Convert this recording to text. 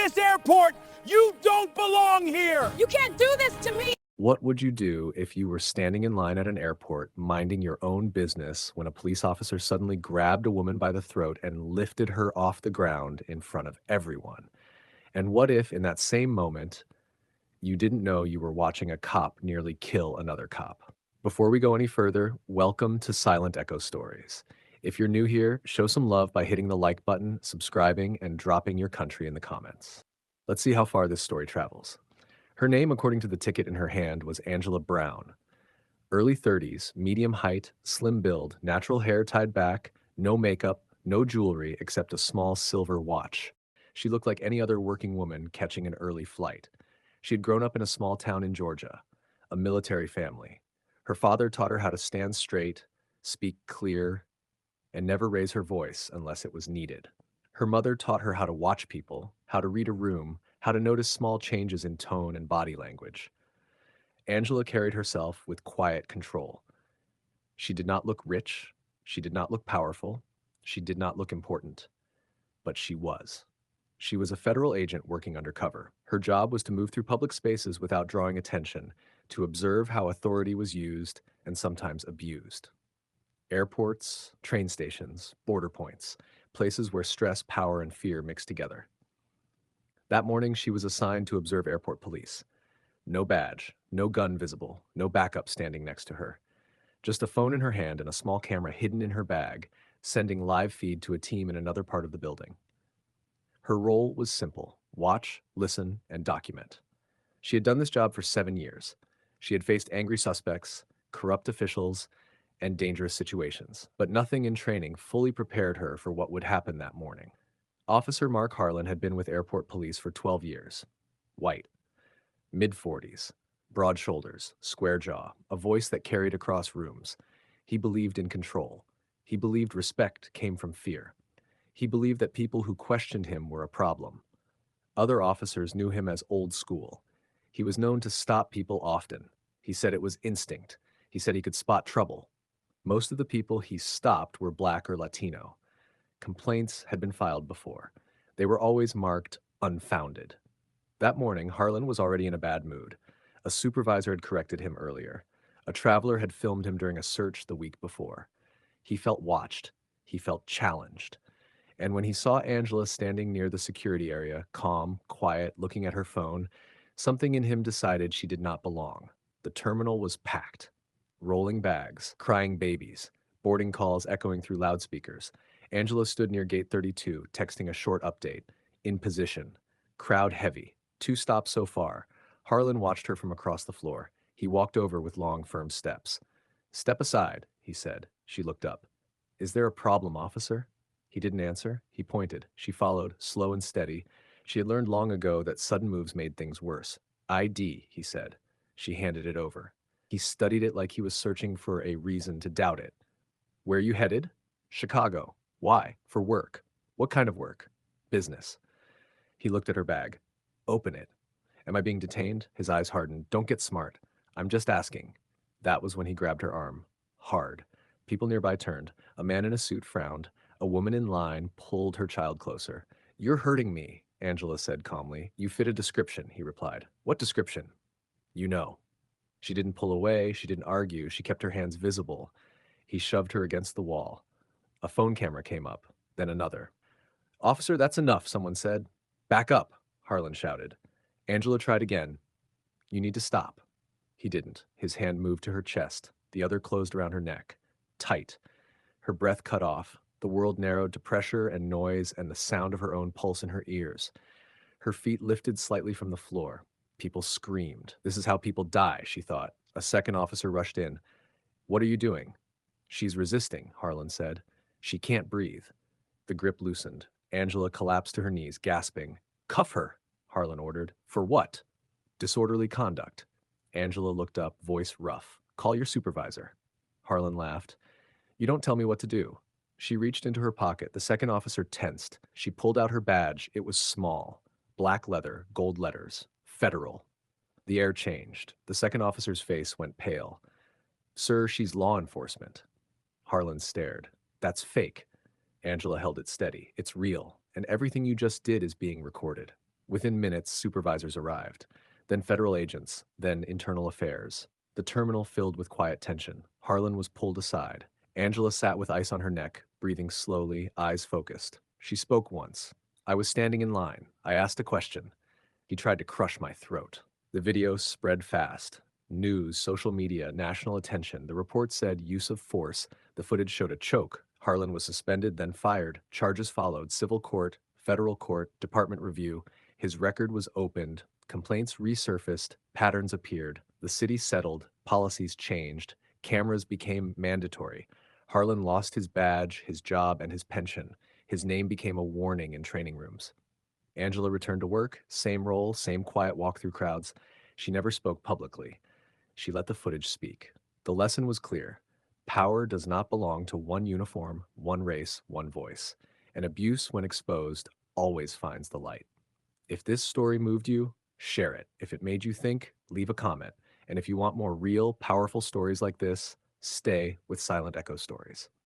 this airport! You don't belong here! You can't do this to me! What would you do if you were standing in line at an airport, minding your own business, when a police officer suddenly grabbed a woman by the throat and lifted her off the ground in front of everyone? And what if, in that same moment, you didn't know you were watching a cop nearly kill another cop? Before we go any further, welcome to Silent Echo Stories. If you're new here, show some love by hitting the like button, subscribing, and dropping your country in the comments. Let's see how far this story travels. Her name, according to the ticket in her hand, was Angela Brown. Early 30s, medium height, slim build, natural hair tied back, no makeup, no jewelry except a small silver watch. She looked like any other working woman catching an early flight. She had grown up in a small town in Georgia, a military family. Her father taught her how to stand straight, speak clear, and never raise her voice unless it was needed. Her mother taught her how to watch people, how to read a room, how to notice small changes in tone and body language. Angela carried herself with quiet control. She did not look rich, she did not look powerful, she did not look important, but she was. She was a federal agent working undercover. Her job was to move through public spaces without drawing attention, to observe how authority was used and sometimes abused. Airports, train stations, border points, places where stress, power, and fear mixed together. That morning, she was assigned to observe airport police. No badge, no gun visible, no backup standing next to her. Just a phone in her hand and a small camera hidden in her bag, sending live feed to a team in another part of the building. Her role was simple: watch, listen, and document. She had done this job for 7 years. She had faced angry suspects, corrupt officials, and dangerous situations, but nothing in training fully prepared her for what would happen that morning. Officer Mark Harlan had been with airport police for 12 years. White, mid-40s, broad shoulders, square jaw, a voice that carried across rooms. He believed in control. He believed respect came from fear. He believed that people who questioned him were a problem. Other officers knew him as old school. He was known to stop people often. He said it was instinct. He said he could spot trouble. Most of the people he stopped were Black or Latino. Complaints had been filed before. They were always marked unfounded. That morning, Harlan was already in a bad mood. A supervisor had corrected him earlier. A traveler had filmed him during a search the week before. He felt watched. He felt challenged. And when he saw Angela standing near the security area, calm, quiet, looking at her phone, something in him decided she did not belong. The terminal was packed. Rolling bags, crying babies, boarding calls echoing through loudspeakers. Angela stood near gate 32, texting a short update. In position. Crowd heavy. 2 stops so far. Harlan watched her from across the floor. He walked over with long, firm steps. "Step aside," he said. She looked up. "Is there a problem, officer?" He didn't answer. He pointed. She followed, slow and steady. She had learned long ago that sudden moves made things worse. "ID," he said. She handed it over. He studied it like he was searching for a reason to doubt it. "Where you headed?" "Chicago." "Why?" "For work." "What kind of work?" "Business." He looked at her bag. "Open it." "Am I being detained?" His eyes hardened. "Don't get smart. I'm just asking." That was when he grabbed her arm. Hard. People nearby turned. A man in a suit frowned. A woman in line pulled her child closer. "You're hurting me," Angela said calmly. "You fit a description," he replied. "What description?" "You know." She didn't pull away. She didn't argue. She kept her hands visible. He shoved her against the wall. A phone camera came up. Then another. "Officer, that's enough," someone said. "Back up," Harlan shouted. Angela tried again. "You need to stop." He didn't. His hand moved to her chest. The other closed around her neck. Tight. Her breath cut off. The world narrowed to pressure and noise and the sound of her own pulse in her ears. Her feet lifted slightly from the floor. People screamed. This is how people die, she thought. A second officer rushed in. "What are you doing?" "She's resisting," Harlan said. "She can't breathe." The grip loosened. Angela collapsed to her knees, gasping. "Cuff her," Harlan ordered. "For what?" "Disorderly conduct." Angela looked up, voice rough. "Call your supervisor." Harlan laughed. "You don't tell me what to do." She reached into her pocket. The second officer tensed. She pulled out her badge. It was small. Black leather, gold letters. Federal. The air changed. The second officer's face went pale. "Sir, she's law enforcement." Harlan stared. "That's fake." Angela held it steady. "It's real, and everything you just did is being recorded." Within minutes, supervisors arrived, then federal agents, then internal affairs. The terminal filled with quiet tension. Harlan was pulled aside. Angela sat with ice on her neck, breathing slowly, eyes focused. She spoke once. I was standing in line. I asked a question. He tried to crush my throat. The video spread fast. News, social media, national attention. The report said use of force. The footage showed a choke. Harlan was suspended, then fired. Charges followed civil court, federal court, department review. His record was opened. Complaints resurfaced. Patterns appeared. The city settled. Policies changed. Cameras became mandatory. Harlan lost his badge, his job, and his pension. His name became a warning in training rooms. Angela returned to work, same role, same quiet walk through crowds. She never spoke publicly. She let the footage speak. The lesson was clear. Power does not belong to one uniform, one race, one voice. And abuse, when exposed, always finds the light. If this story moved you, share it. If it made you think, leave a comment. And if you want more real, powerful stories like this, stay with Silent Echo Stories.